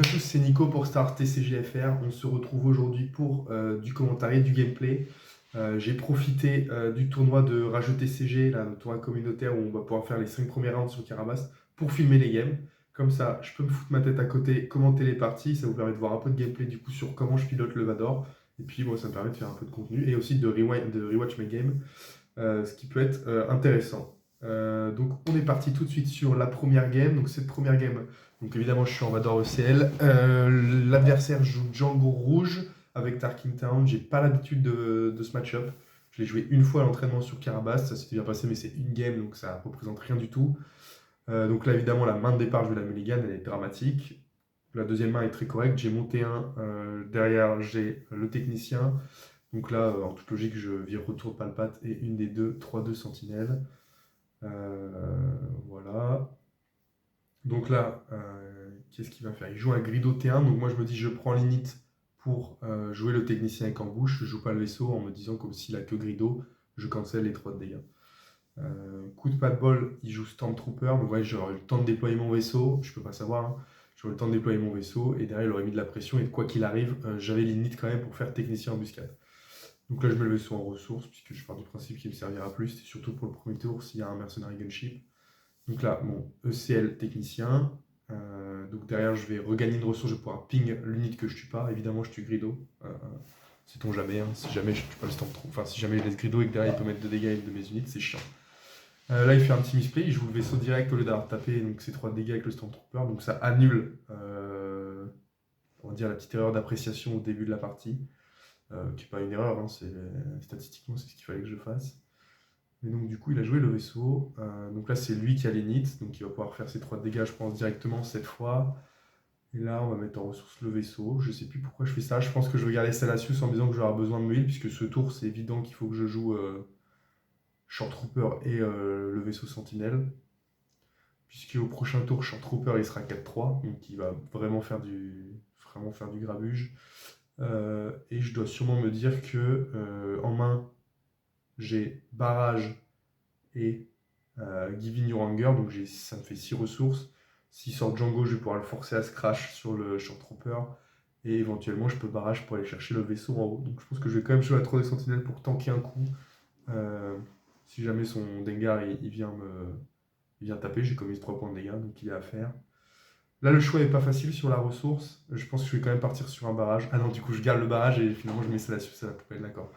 tous, c'est Nico pour Star TCGFR. On se retrouve aujourd'hui pour du commentaire et du gameplay. J'ai profité du tournoi de Rageux TCG, là, le tournoi communautaire où on va pouvoir faire les 5 premiers rounds sur Carabas pour filmer les games. Comme ça, je peux me foutre ma tête à côté, commenter les parties. Ça vous permet de voir un peu de gameplay du coup sur comment je pilote le Vador. Et puis, moi, ça me permet de faire un peu de contenu et aussi de rewatch mes games, ce qui peut être intéressant. Donc on est parti tout de suite sur la première game. Donc cette première game, donc évidemment je suis en Vador ECL. L'adversaire joue Django rouge avec Tarkin Town. J'ai pas l'habitude de ce match-up. Je l'ai joué une fois à l'entraînement sur Carabas, ça s'était bien passé mais c'est une game donc ça représente rien du tout. Donc là évidemment la main de départ je vais la mulligan, elle est dramatique. La deuxième main est très correcte, j'ai monté un, derrière j'ai le technicien. Donc là, en toute logique, je vire retour palpate et une des deux, 3-2 sentinelles. Voilà. Donc là, qu'est-ce qu'il va faire? Il joue un Grido T1, donc moi je me dis je prends l'init pour jouer le technicien avec en bouche, je joue pas le vaisseau en me disant comme s'il a que Grido, je cancel les 3 de dégâts. Coup de pas de bol, il joue Stormtrooper, donc ouais, j'aurais eu le temps de déployer mon vaisseau, je peux pas savoir, hein. J'aurais eu le temps de déployer mon vaisseau, et derrière il aurait mis de la pression, et quoi qu'il arrive, j'avais l'init quand même pour faire technicien embuscade. Donc là, je mets le vaisseau en ressources, puisque je pars du principe qu'il me servira plus, c'est surtout pour le premier tour s'il y a un mercenary gunship. Donc là, mon ECL technicien. Donc derrière, je vais regagner une ressource, je vais pouvoir ping l'unité que je tue pas. Évidemment, je tue Grido. Sait-on jamais, hein, si jamais je tue pas le Stormtrooper, enfin si jamais je laisse Grido et que derrière il peut mettre 2 dégâts à une de mes unités, c'est chiant. Là, il fait un petit misplay, il joue le vaisseau direct au lieu d'avoir tapé donc c'est 3 dégâts avec le Stormtrooper, donc ça annule, on va dire, la petite erreur d'appréciation au début de la partie. Qui n'est pas une erreur, hein, statistiquement c'est ce qu'il fallait que je fasse. Et donc du coup il a joué le vaisseau, donc là c'est lui qui a l'init, donc il va pouvoir faire ses 3 dégâts je pense directement cette fois. Et là on va mettre en ressource le vaisseau, je sais plus pourquoi je fais ça, je pense que je vais garder Salacius en me disant que j'aurai besoin de me heal, puisque ce tour c'est évident qu'il faut que je joue Short Trooper et le vaisseau Sentinelle. Puisque au prochain tour Short Trooper il sera 4-3, donc il va vraiment faire du grabuge. Et je dois sûrement me dire que en main, j'ai barrage et Giving Your Anger, donc ça me fait 6 ressources. S'il sort Django, je vais pouvoir le forcer à se crash sur le Short Trooper. Et éventuellement, je peux barrage pour aller chercher le vaisseau en haut. Donc je pense que je vais quand même jouer à 3 des sentinelles pour tanker un coup. Euh, si jamais son Dengar il vient taper, j'ai commis 3 points de dégâts, donc il est à faire. Là, le choix est pas facile sur la ressource. Je pense que je vais quand même partir sur un barrage. Ah non, du coup, je garde le barrage et finalement, je mets ça là-dessus, ça la poubelle, d'accord.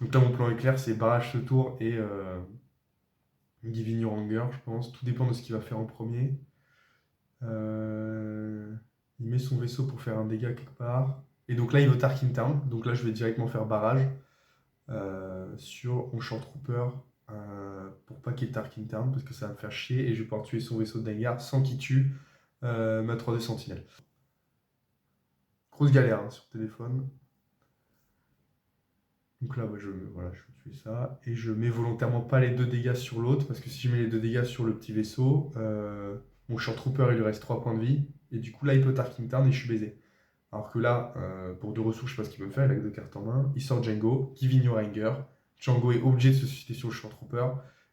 Donc là, mon plan est clair, c'est barrage ce tour et Giving Your Anger, je pense. Tout dépend de ce qu'il va faire en premier. Il met son vaisseau pour faire un dégât quelque part. Et donc là, il veut Tarkin Town. Donc là, je vais directement faire barrage sur mon Short Trooper pour pas qu'il y ait Tarkin Town parce que ça va me faire chier et je vais pouvoir tuer son vaisseau de Dengar sans qu'il tue ma 3D Sentinelle. Grosse galère hein, sur téléphone. Donc là, voilà, je vais tuer ça. Et je mets volontairement pas les 2 dégâts sur l'autre, parce que si je mets les 2 dégâts sur le petit vaisseau, mon Short Trooper, il lui reste 3 points de vie. Et du coup, là, il peut Tarkin Town et je suis baisé. Alors que là, pour 2 ressources, je sais pas ce qu'il peut me faire, il a que 2 cartes en main. Il sort Django, Giving Your Anger. Django est obligé de se susciter sur le Short Trooper.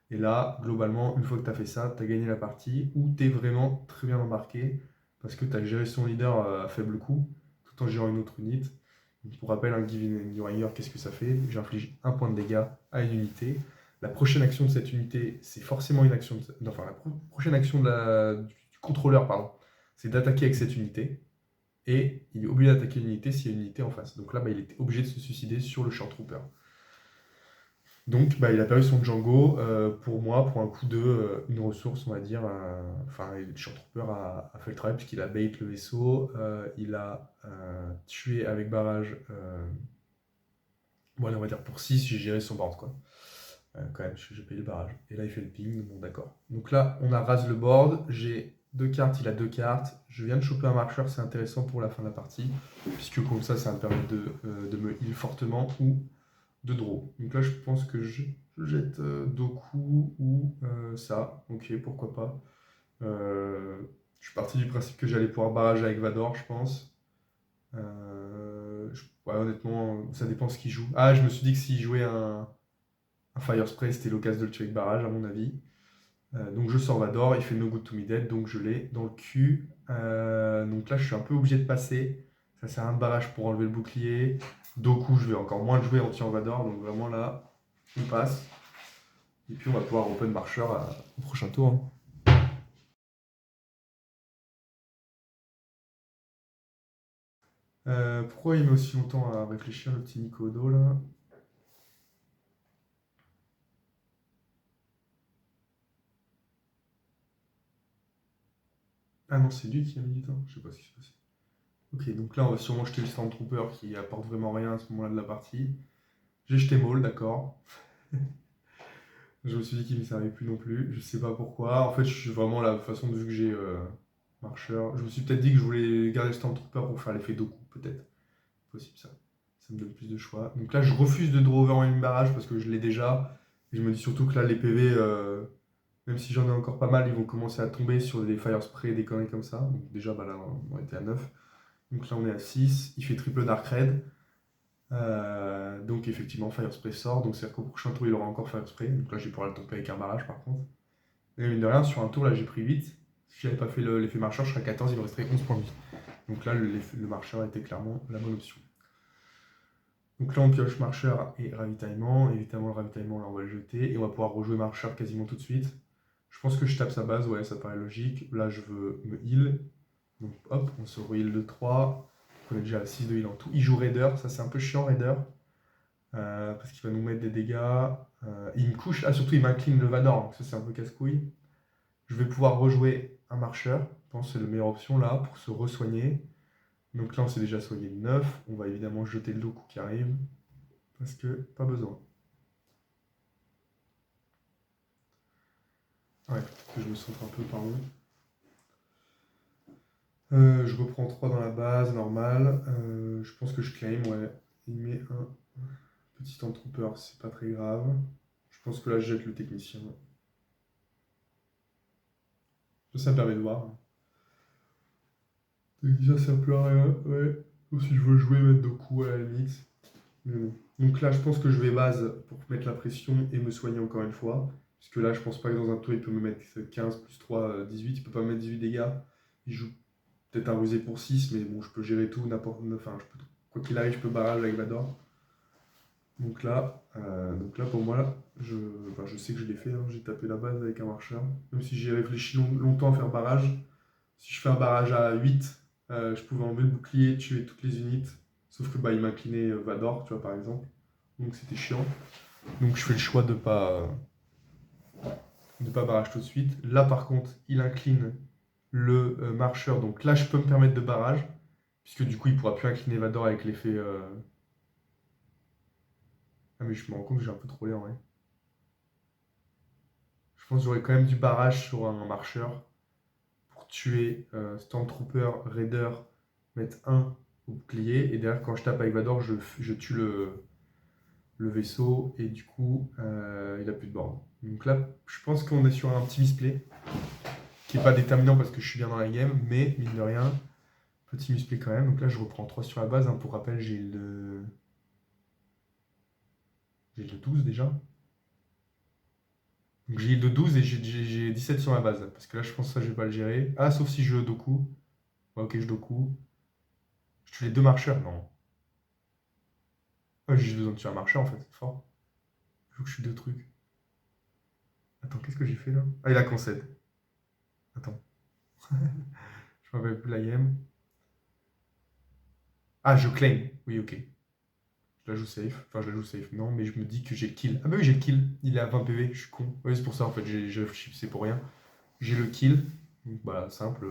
Et là, globalement, une fois que tu as fait ça, tu as gagné la partie, ou tu es vraiment très bien embarqué, parce que tu as géré son leader à faible coût, tout en gérant une autre unité. Pour rappel, un Giving Your Anger, qu'est-ce que ça fait? J'inflige 1 point de dégâts à une unité. La prochaine action de cette unité, c'est forcément une action. Enfin, la prochaine action du contrôleur, pardon, c'est d'attaquer avec cette unité. Et il est obligé d'attaquer l'unité s'il y a une unité en face. Donc là, il était obligé de se suicider sur le Short Trooper. Donc, il a perdu son Django pour moi, pour un coup de une ressource, on va dire. Enfin, le Short Trooper a fait le travail puisqu'il a bait le vaisseau, il a tué avec barrage. Bon, allez, on va dire pour 6, j'ai géré son board, quoi. Quand même, j'ai payé le barrage. Et là, il fait le ping, bon, d'accord. Donc là, on a rase le board. J'ai 2 cartes, il a 2 cartes. Je viens de choper un marcheur, c'est intéressant pour la fin de la partie, puisque comme ça va me permettre de me heal fortement ou de draw. Donc là, je pense que je jette Doku ou ça. Ok, pourquoi pas. Je suis parti du principe que j'allais pouvoir barrage avec Vador, je pense. Ouais, honnêtement, ça dépend ce qu'il joue. Je me suis dit que s'il jouait un Fire Spray, c'était l'occasion de le tuer avec barrage, à mon avis. Donc je sors Vador, il fait no good to me dead, donc je l'ai dans le cul. Donc là je suis un peu obligé de passer. Ça sert à un barrage pour enlever le bouclier. Doku, je vais encore moins le jouer en tuant Vador, donc vraiment là, on passe. Et puis on va pouvoir open marcheur au prochain tour, hein. Pourquoi il met aussi longtemps à réfléchir le petit Nico Odo là? Ah non, c'est lui qui a mis du temps, je sais pas ce qui s'est passé. Ok, donc là on va sûrement jeter le Stormtrooper qui apporte vraiment rien à ce moment-là de la partie. J'ai jeté Maul, d'accord. Je me suis dit qu'il ne me servait plus non plus, je sais pas pourquoi. En fait, je suis vraiment la façon de vu que j'ai marcheur. Je me suis peut-être dit que je voulais garder le Stormtrooper pour faire l'effet Doku, peut-être. Possible ça. Ça me donne plus de choix. Donc là, je refuse de draw over une barrage parce que je l'ai déjà. Et je me dis surtout que là, les PV, même si j'en ai encore pas mal, ils vont commencer à tomber sur des fire spray, des conneries comme ça. Donc déjà, bah là, on était à 9. Donc là, on est à 6. Il fait triple Dark Red. Donc effectivement, Fire Spray sort. Donc c'est-à-dire qu'au prochain tour, il aura encore Fire Spray. Donc là, je vais pouvoir le tomber avec un barrage par contre. Et mine de rien, sur un tour, là, j'ai pris 8. Si j'avais pas fait l'effet marcheur, je serais à 14, il me resterait 11 points de vie. Donc là, le marcheur était clairement la bonne option. Donc là, on pioche marcheur et ravitaillement. Évidemment, le ravitaillement, là, on va le jeter. Et on va pouvoir rejouer marcheur quasiment tout de suite. Je pense que je tape sa base, ouais, ça paraît logique. Là, je veux me heal. Donc hop, on se re-heal de 3. On est déjà à 6 de heal en tout. Il joue Raider, ça c'est un peu chiant Raider. Parce qu'il va nous mettre des dégâts. Il me couche, ah surtout il m'incline le Vador, donc ça c'est un peu casse-couille. Je vais pouvoir rejouer un marcheur, je pense que c'est la meilleure option là pour se re-soigner. Donc là on s'est déjà soigné de 9, on va évidemment jeter le Doku qui arrive, parce que pas besoin. Ouais, que je me centre un peu, pardon. Je reprends 3 dans la base, normal. Je pense que je claim, ouais. Il met un petit Stormtrooper, c'est pas très grave. Je pense que là je jette le technicien. Ça me permet de voir. Technicien ça sert plus à rien, ouais. Ou si je veux jouer, mettre Doku à la limite. Mais bon. Donc là je pense que je vais base pour mettre la pression et me soigner encore une fois. Parce que là je pense pas que dans un tour il peut me mettre 15 plus 3, 18. Il peut pas me mettre 18 dégâts. Il joue peut-être un rusé pour 6, mais bon je peux gérer tout, n'importe. Enfin, quoi qu'il arrive, je peux barrage avec Vador. Donc là pour moi, je sais que je l'ai fait, hein. J'ai tapé la base avec un marcheur. Même si j'ai réfléchi longtemps à faire barrage. Si je fais un barrage à 8, je pouvais enlever le bouclier, tuer toutes les unités. Sauf que bah, il m'inclinait Vador, tu vois, par exemple. Donc c'était chiant. Donc je fais le choix de pas barrage tout de suite. Là par contre, il incline le marcheur. Donc là, je peux me permettre de barrage. Puisque du coup, il pourra plus incliner Vador avec l'effet. Ah, mais je me rends compte que j'ai un peu trollé en vrai. Je pense que j'aurais quand même du barrage sur un marcheur pour tuer Stormtrooper, Raider, mettre un au bouclier. Et derrière, quand je tape avec Vador, je tue le vaisseau. Et du coup, il a plus de borne. Donc là, je pense qu'on est sur un petit misplay qui n'est pas déterminant parce que je suis bien dans la game. Mais mine de rien, petit misplay quand même. Donc là, je reprends 3 sur la base, hein. Pour rappel, j'ai le 12 déjà. Donc j'ai le 12 et j'ai 17 sur la base. Parce que là, je pense que ça, je vais pas le gérer. Ah, sauf si je Doku. Ouais, ok, je Doku. Je tue les deux marcheurs. Non. Ouais, j'ai juste besoin de tuer un marcheur en fait. C'est fort. Il faut que je tue deux trucs. Attends, qu'est-ce que j'ai fait là? Ah, il a concède. Attends. Je me rappelle plus la game. Ah, je claim. Oui, ok. Je la joue safe. Enfin, je la joue safe. Non, mais je me dis que j'ai le kill. Ah, bah oui, j'ai le kill. Il est à 20 PV. Je suis con. Oui, c'est pour ça en fait. J'ai réfléchi, c'est pour rien. J'ai le kill. Donc, bah, simple.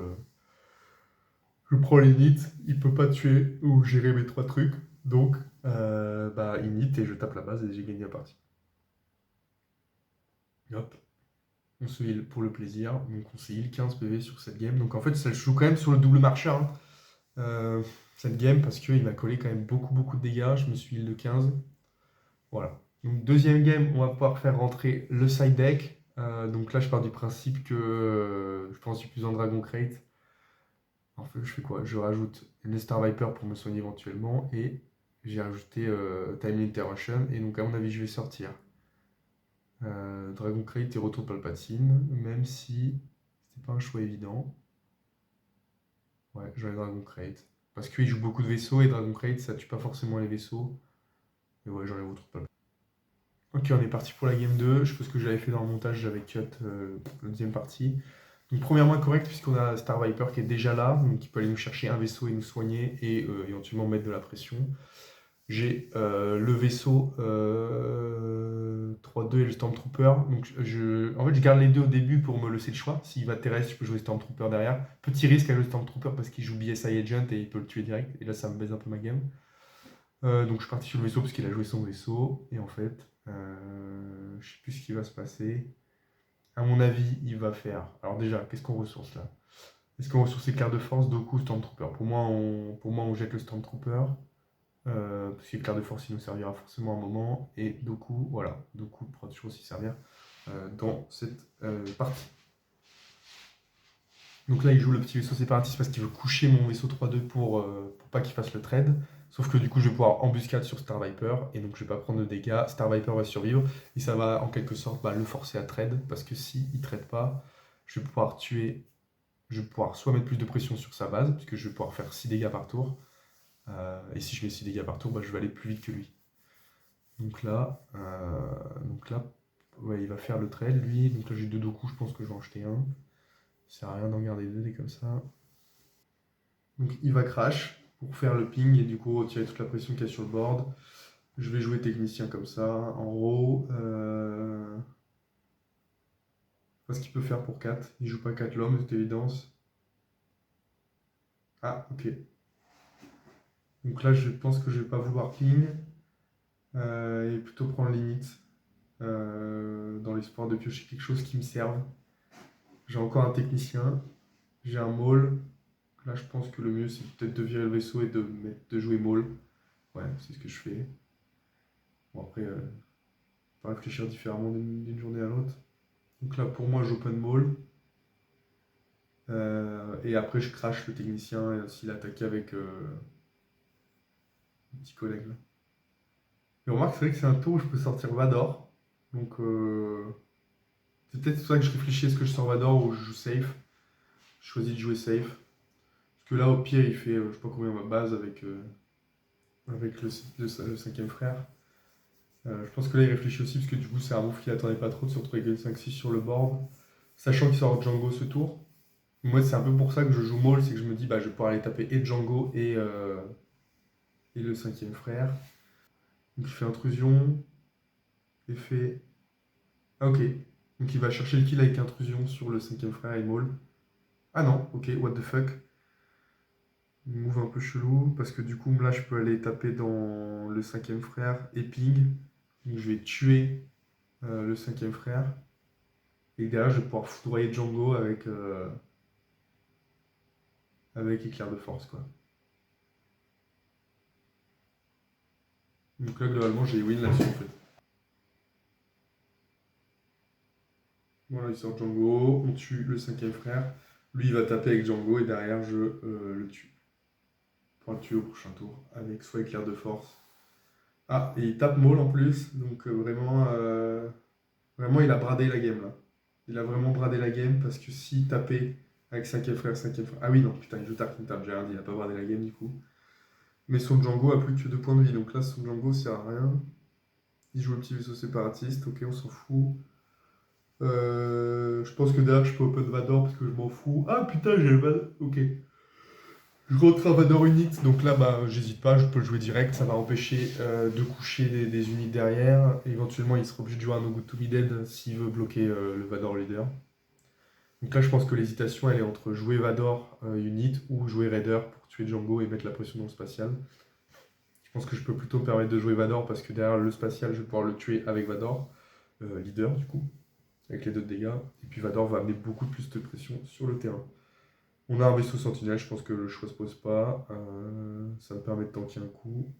Je prends l'init. Il peut pas tuer ou gérer mes trois trucs. Donc, bah, init et je tape la base et j'ai gagné la partie. Hop. On se heal pour le plaisir. Donc, on se heal 15 PV sur cette game. Donc, en fait, ça joue quand même sur le double marcheur, hein. Cette game parce qu'il m'a collé quand même beaucoup beaucoup de dégâts. Je me suis heal de 15. Voilà. Donc deuxième game, on va pouvoir faire rentrer le side deck. Donc là, je pars du principe que je pense que j'ai plus en Dragon Crate. En fait, je fais quoi? Je rajoute une Star Viper pour me soigner éventuellement et j'ai rajouté Timely Interruption. Et donc, à mon avis, je vais sortir Dragon Crate et Retour de Palpatine, même si c'était pas un choix évident. Ouais, je vais Dragon Crate. Parce qu'il joue beaucoup de vaisseaux et Dragon Crate ça tue pas forcément les vaisseaux. Et ouais, j'enlève Retour de Palpatine. Ok, on est parti pour la game 2. Je suppose que j'avais fait dans le montage, j'avais cut la deuxième partie. Donc premièrement incorrect puisqu'on a Star Viper qui est déjà là, donc il peut aller nous chercher un vaisseau et nous soigner et éventuellement mettre de la pression. J'ai le vaisseau 3-2 et le Stormtrooper. Donc en fait, je garde les deux au début pour me laisser le choix. S'il va terrestre, je peux jouer Stormtrooper derrière. Petit risque avec le Stormtrooper parce qu'il joue BSI Agent et il peut le tuer direct. Et là, ça me baise un peu ma game. Donc je suis parti sur le vaisseau parce qu'il a joué son vaisseau. Et en fait, je sais plus ce qui va se passer. À mon avis, il va faire. Alors déjà, qu'est-ce qu'on ressource là? Est-ce qu'on ressource éclair de force, Doku, Stormtrooper? Pour moi, on jette le Stormtrooper. Parce que l'éclair de force, il nous servira forcément un moment. Et Doku, voilà, Doku pourra toujours aussi servir dans cette partie. Donc là, il joue le petit vaisseau séparatiste parce qu'il veut coucher mon vaisseau 3-2 pour pas qu'il fasse le trade. Sauf que du coup, je vais pouvoir embuscade sur Star Viper et donc je vais pas prendre de dégâts. Star Viper va survivre et ça va en quelque sorte le forcer à trade parce que si il trade pas, je vais pouvoir tuer. Je vais pouvoir soit mettre plus de pression sur sa base, puisque je vais pouvoir faire 6 dégâts par tour. Et si je fais 6 dégâts par tour, je vais aller plus vite que lui. Donc là, ouais, il va faire le trade, lui. Donc là, j'ai 2 Doku, je pense que je vais en jeter un. Ça sert à rien d'en garder 2 des comme ça. Donc il va crash pour faire le ping et du coup retirer toute la pression qu'il y a sur le board. Je vais jouer technicien comme ça, en haut. Je sais pas ce qu'il peut faire pour 4. Il joue pas 4 l'homme, c'est évidence. Ah, ok. Donc là, je pense que je vais pas vouloir ping. Et plutôt prendre limite. Dans l'espoir de piocher quelque chose qui me serve. J'ai encore un technicien. J'ai un maul. Là, je pense que le mieux, c'est peut-être de virer le vaisseau et de jouer maul. Ouais, c'est ce que je fais. Bon, après, on va réfléchir différemment d'une journée à l'autre. Donc là, pour moi, j'open maul. Et après, je crash le technicien s'il attaque avec mon petit collègue là. Et remarque, c'est vrai que c'est un tour où je peux sortir Vador. Donc, c'est peut-être pour ça que je réfléchis, est-ce que je sors Vador ou je joue safe. Je choisis de jouer safe. Parce que là, au pire, il fait je sais pas combien ma base avec le cinquième frère. Je pense que là, il réfléchit aussi, parce que du coup, c'est un move qu'il attendait pas trop de se retrouver avec le 5-6 sur le board. Sachant qu'il sort Django ce tour. Moi, c'est un peu pour ça que je joue Maul, c'est que je me dis, je vais pouvoir aller taper et Django et le cinquième frère. Donc, je fais intrusion. Effet. Ah, ok. Donc, il va chercher le kill avec intrusion sur le cinquième frère et Maul. Ah non, ok, what the fuck. Move un peu chelou, parce que du coup, là, je peux aller taper dans le cinquième frère et ping. Donc, je vais tuer le cinquième frère. Et derrière, je vais pouvoir foudroyer Django avec éclair de force, quoi. Donc là, globalement, j'ai win là-dessus, en fait. Voilà, il sort Django, on tue le cinquième frère. Lui, il va taper avec Django et derrière, je le tue. Pour le tuer au prochain tour, avec soit éclair de force. Ah, et il tape Maul en plus, donc vraiment, il a bradé la game là. Il a vraiment bradé la game parce que s'il tapait avec cinquième frère, cinquième frère. Ah oui, non, putain, il joue tape, j'ai rien dit, il a pas bradé la game du coup. Mais son Django a plus que 2 points de vie, donc là, son Django sert à rien. Il joue le petit vaisseau séparatiste, ok, on s'en fout. Je pense que derrière, je peux open Vador parce que je m'en fous. Ah putain, j'ai le Vador. Ok. Je rentre un Vador unit, donc là, j'hésite pas, je peux le jouer direct. Ça va empêcher de coucher des unités derrière. Et éventuellement, il sera obligé de jouer un No Good To Be Dead s'il veut bloquer le Vador leader. Donc là, je pense que l'hésitation, elle est entre jouer Vador unit ou jouer Raider pour tuer Django et mettre la pression dans le spatial. Je pense que je peux plutôt me permettre de jouer Vador parce que derrière le spatial, je vais pouvoir le tuer avec Vador, leader du coup, avec les 2 dégâts. Et puis Vador va amener beaucoup plus de pression sur le terrain. On a un vaisseau sentinelle, je pense que le choix se pose pas. Ça me permet de tanker un coup.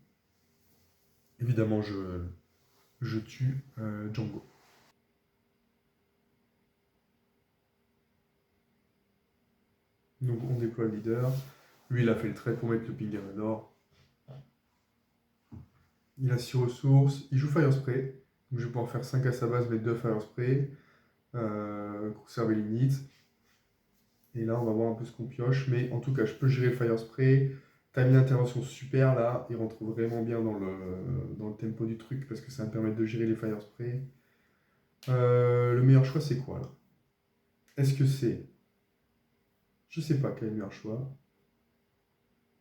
Évidemment, je tue Django. Donc on déploie le leader. Lui, il a fait le trait pour mettre le ping à Vador. Il a 6 ressources. Il joue Fire Spray. Donc, je vais pouvoir faire 5 à sa base, mettre 2 Fire Spray, conserver l'init. Et là, on va voir un peu ce qu'on pioche. Mais en tout cas, je peux gérer le Fire Spray. Timing d'intervention super là. Il rentre vraiment bien dans le tempo du truc parce que ça va me permettre de gérer les Fire Spray. Le meilleur choix, c'est quoi là? Est-ce que c'est. Je sais pas quel est le meilleur choix.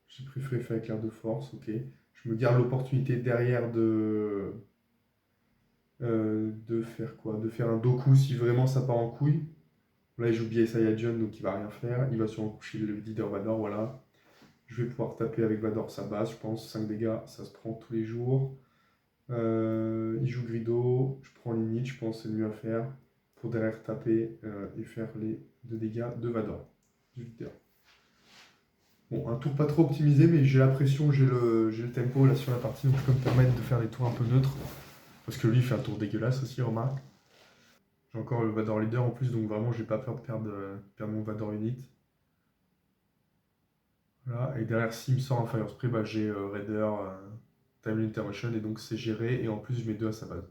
J'ai préféré faire éclair de force, ok. Je me garde l'opportunité derrière de faire quoi? De faire un Doku si vraiment ça part en couille. Là, il joue BSI Saiyajin, donc il va rien faire. Il va sûrement coucher le leader Vador, voilà. Je vais pouvoir taper avec Vador sa base, je pense. 5 dégâts, ça se prend tous les jours. Il joue Grido, je prends l'init, je pense que c'est le mieux à faire. Pour derrière taper et faire les 2 dégâts de Vador, du leader. Bon, un tour pas trop optimisé, mais j'ai la pression, j'ai le tempo là sur la partie, donc je peux me permettre de faire des tours un peu neutres. Parce que lui, il fait un tour dégueulasse aussi, remarque. J'ai encore le Vador Leader en plus, donc vraiment, j'ai pas peur de perdre mon Vador Unit. Voilà. Et derrière, s'il me sort un Fire Spray, bah, j'ai Raider, Time Intervention, et donc c'est géré, et en plus, je mets 2 à sa base.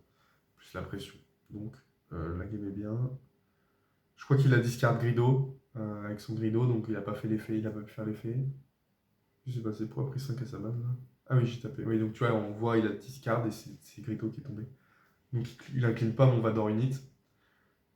Plus la pression. Donc, la game est bien. Je crois qu'il a discard Grido, avec son Grido, donc il a pas fait l'effet, il a pas pu faire l'effet. Je sais pas, c'est pour après 5 à sa base là. Ah oui, j'ai tapé. Oui, donc tu vois, on voit, il a discard et c'est Grito qui est tombé. Donc il incline pas mon Vador Unit.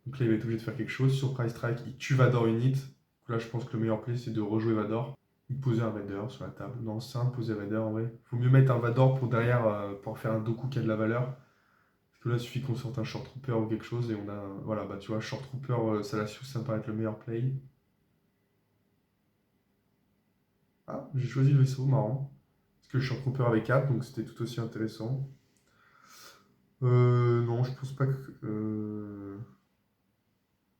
Donc là, il va être obligé de faire quelque chose. Surprise Strike, il tue Vador Unit. Donc là, je pense que le meilleur play, c'est de rejouer Vador. Ou poser un Raider sur la table. Non, c'est simple, poser Raider en vrai. Faut mieux mettre un Vador pour derrière, pour faire un Doku qui a de la valeur. Parce que là, il suffit qu'on sorte un Short Trooper ou quelque chose et on a. Voilà, bah tu vois, Short Trooper, Salacious, ça me paraît être le meilleur play. Ah, j'ai choisi le vaisseau, marrant. Parce que le Short Trooper avait 4, donc c'était tout aussi intéressant. Non, je pense pas que.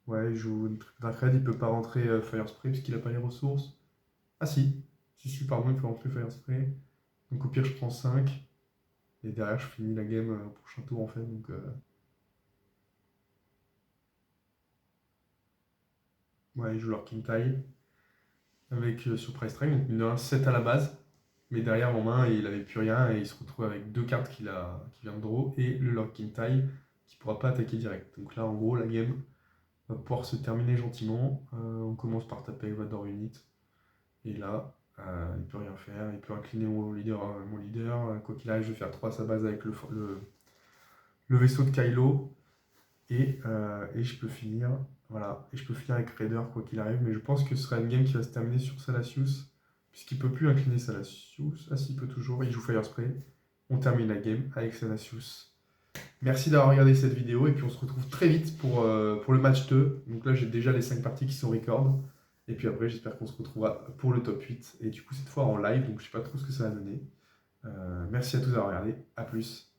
Ouais, il joue Dark Red, il peut pas rentrer Fire Spray parce qu'il a pas les ressources. Ah si, si, pardon, il peut rentrer Fire Spray. Donc au pire, je prends 5. Et derrière, je finis la game au prochain tour en fait. Donc, ouais, il joue leur King Tai avec Surprise Strike. Donc il a un 7 à la base. Mais derrière, mon main, il avait plus rien et il se retrouve avec 2 cartes qu'il vient de draw et le Lord King Tai qui pourra pas attaquer direct. Donc là, en gros, la game va pouvoir se terminer gentiment. On commence par taper avec Vador Unit. Et là, il peut rien faire. Il peut incliner mon leader. Quoi qu'il arrive, je vais faire 3 à sa base avec le vaisseau de Kylo. Et je peux finir. Voilà. Et je peux finir avec Raider, quoi qu'il arrive. Mais je pense que ce sera une game qui va se terminer sur Salacious. Puisqu'il peut plus incliner Salacious. Ah si, il peut toujours. Il joue Fire Spray. On termine la game avec Salacious. Merci d'avoir regardé cette vidéo et puis on se retrouve très vite pour le match 2. Donc là j'ai déjà les 5 parties qui sont record. Et puis après j'espère qu'on se retrouvera pour le top 8. Et du coup cette fois en live, donc je sais pas trop ce que ça va donner. Merci à tous d'avoir regardé, à plus.